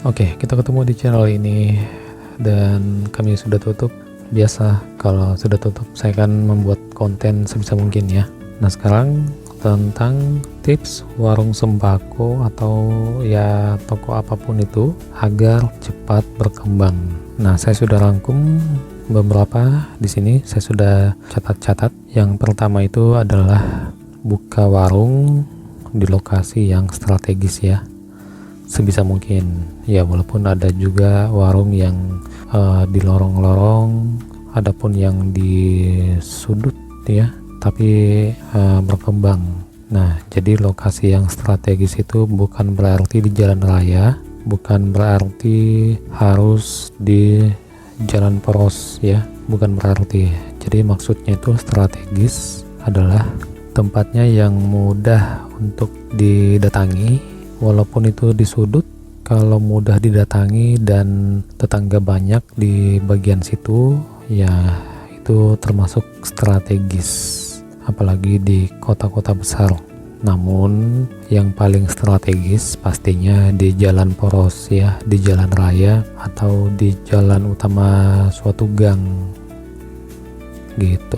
Oke, kita ketemu di channel ini dan kami sudah tutup. Biasa kalau sudah tutup saya akan membuat konten sebisa mungkin ya. Nah, sekarang tentang tips warung sembako atau ya toko apapun itu agar cepat berkembang. Nah, saya sudah rangkum beberapa di sini, saya sudah catat-catat. Yang pertama itu adalah buka warung di lokasi yang strategis ya, sebisa mungkin ya, walaupun ada juga warung yang di lorong-lorong, adapun yang di sudut ya, tapi berkembang. Nah, jadi lokasi yang strategis itu bukan berarti di jalan raya, bukan berarti harus di jalan poros ya, bukan berarti. Jadi maksudnya itu strategis adalah tempatnya yang mudah untuk didatangi, walaupun itu di sudut. Kalau mudah didatangi dan tetangga banyak di bagian situ ya, itu termasuk strategis, apalagi di kota-kota besar. Namun yang paling strategis pastinya di jalan poros ya, di jalan raya atau di jalan utama suatu gang gitu.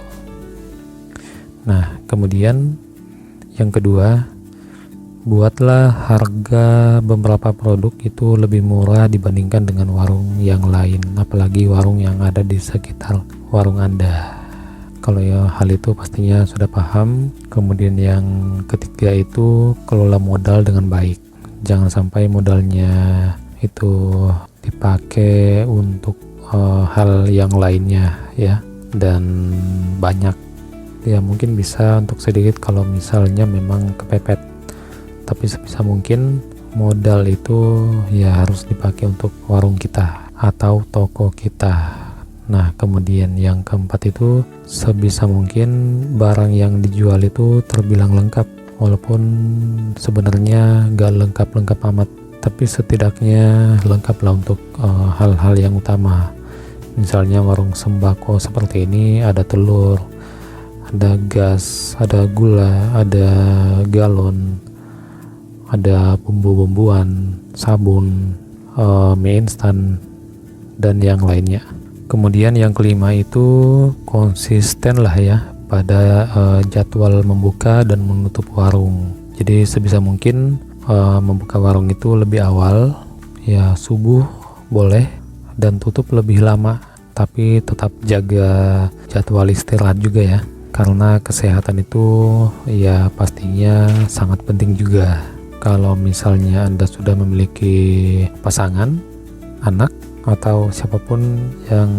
Nah, kemudian yang kedua, buatlah harga beberapa produk itu lebih murah dibandingkan dengan warung yang lain, apalagi warung yang ada di sekitar warung Anda. Kalau ya hal itu pastinya sudah paham. Kemudian yang ketiga itu kelola modal dengan baik. Jangan sampai modalnya itu dipakai untuk hal yang lainnya ya, dan banyak ya, mungkin bisa untuk sedikit kalau misalnya memang kepepet, tapi sebisa mungkin modal itu ya harus dipakai untuk warung kita atau toko kita. Nah, kemudian yang keempat itu sebisa mungkin barang yang dijual itu terbilang lengkap, walaupun sebenarnya gak lengkap-lengkap amat, tapi setidaknya lengkap lah untuk hal-hal yang utama. Misalnya warung sembako seperti ini ada telur, ada gas, ada gula, ada galon, ada bumbu-bumbuan, sabun, mie instan, dan yang lainnya. Kemudian yang kelima itu konsisten lah ya pada jadwal membuka dan menutup warung. Jadi sebisa mungkin membuka warung itu lebih awal ya, subuh boleh, dan tutup lebih lama, tapi tetap jaga jadwal istirahat juga ya, karena kesehatan itu ya pastinya sangat penting juga. Kalau misalnya Anda sudah memiliki pasangan, anak, atau siapapun yang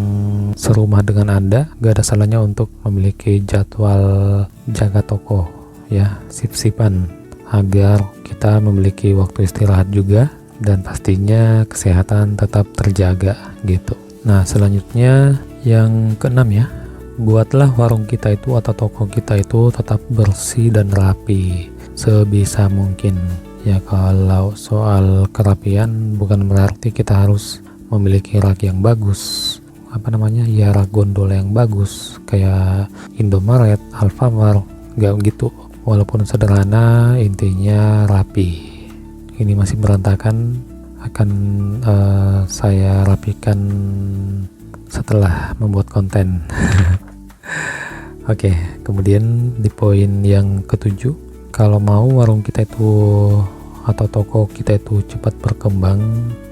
serumah dengan Anda, gak ada salahnya untuk memiliki jadwal jaga toko ya, sip-sipan, agar kita memiliki waktu istirahat juga dan pastinya kesehatan tetap terjaga gitu. Nah, selanjutnya yang keenam ya, buatlah warung kita itu atau toko kita itu tetap bersih dan rapi sebisa mungkin. Ya, kalau soal kerapian bukan berarti kita harus memiliki rak yang bagus, ya rak gondola yang bagus kayak Indomaret, Alfamart, gak gitu. Walaupun sederhana, intinya rapi. Ini masih berantakan, akan saya rapikan setelah membuat konten. Oke, kemudian di poin yang ketujuh, kalau mau warung kita itu atau toko kita itu cepat berkembang,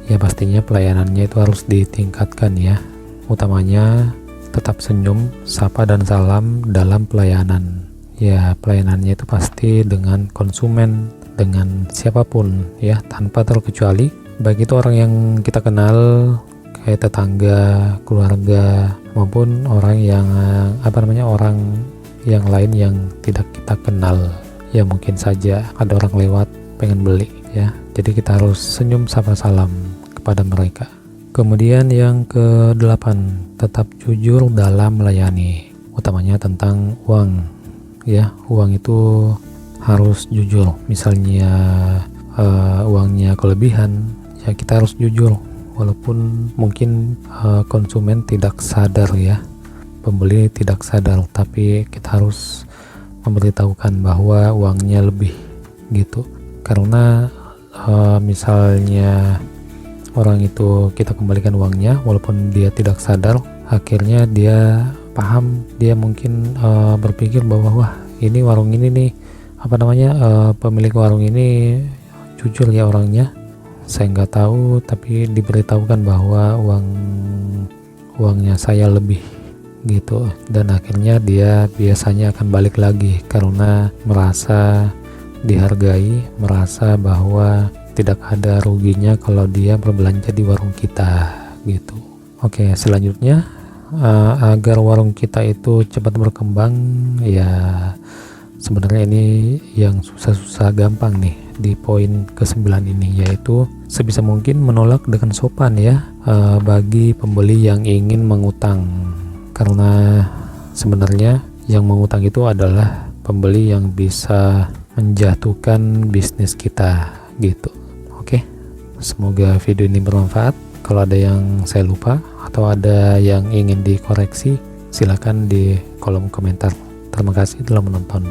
ya pastinya pelayanannya itu harus ditingkatkan ya. Utamanya tetap senyum, sapa dan salam dalam pelayanan. Ya, pelayanannya itu pasti dengan konsumen, dengan siapapun ya, tanpa terkecuali, baik itu orang yang kita kenal kayak tetangga, keluarga, maupun orang yang orang yang lain yang tidak kita kenal. Ya, mungkin saja ada orang lewat pengen beli ya, jadi kita harus senyum sapa salam kepada mereka. Kemudian yang ke-8, tetap jujur dalam melayani, utamanya tentang uang ya. Uang itu harus jujur. Misalnya uangnya kelebihan ya, kita harus jujur, walaupun mungkin konsumen tidak sadar ya, pembeli tidak sadar, tapi kita harus memberitahukan bahwa uangnya lebih gitu. Karena misalnya orang itu kita kembalikan uangnya, walaupun dia tidak sadar, akhirnya dia paham, dia mungkin berpikir bahwa wah ini warung ini nih pemilik warung ini jujur ya orangnya, saya nggak tahu, tapi diberitahukan bahwa uangnya saya lebih gitu, dan akhirnya dia biasanya akan balik lagi karena merasa dihargai, merasa bahwa tidak ada ruginya kalau dia berbelanja di warung kita gitu. Oke, selanjutnya agar warung kita itu cepat berkembang, ya sebenarnya ini yang susah-susah gampang nih di poin ke-9 ini, yaitu sebisa mungkin menolak dengan sopan ya bagi pembeli yang ingin mengutang, karena sebenarnya yang mengutang itu adalah pembeli yang bisa menjatuhkan bisnis kita gitu. Oke, semoga video ini bermanfaat. Kalau ada yang saya lupa atau ada yang ingin dikoreksi, silakan di kolom komentar. Terima kasih telah menonton.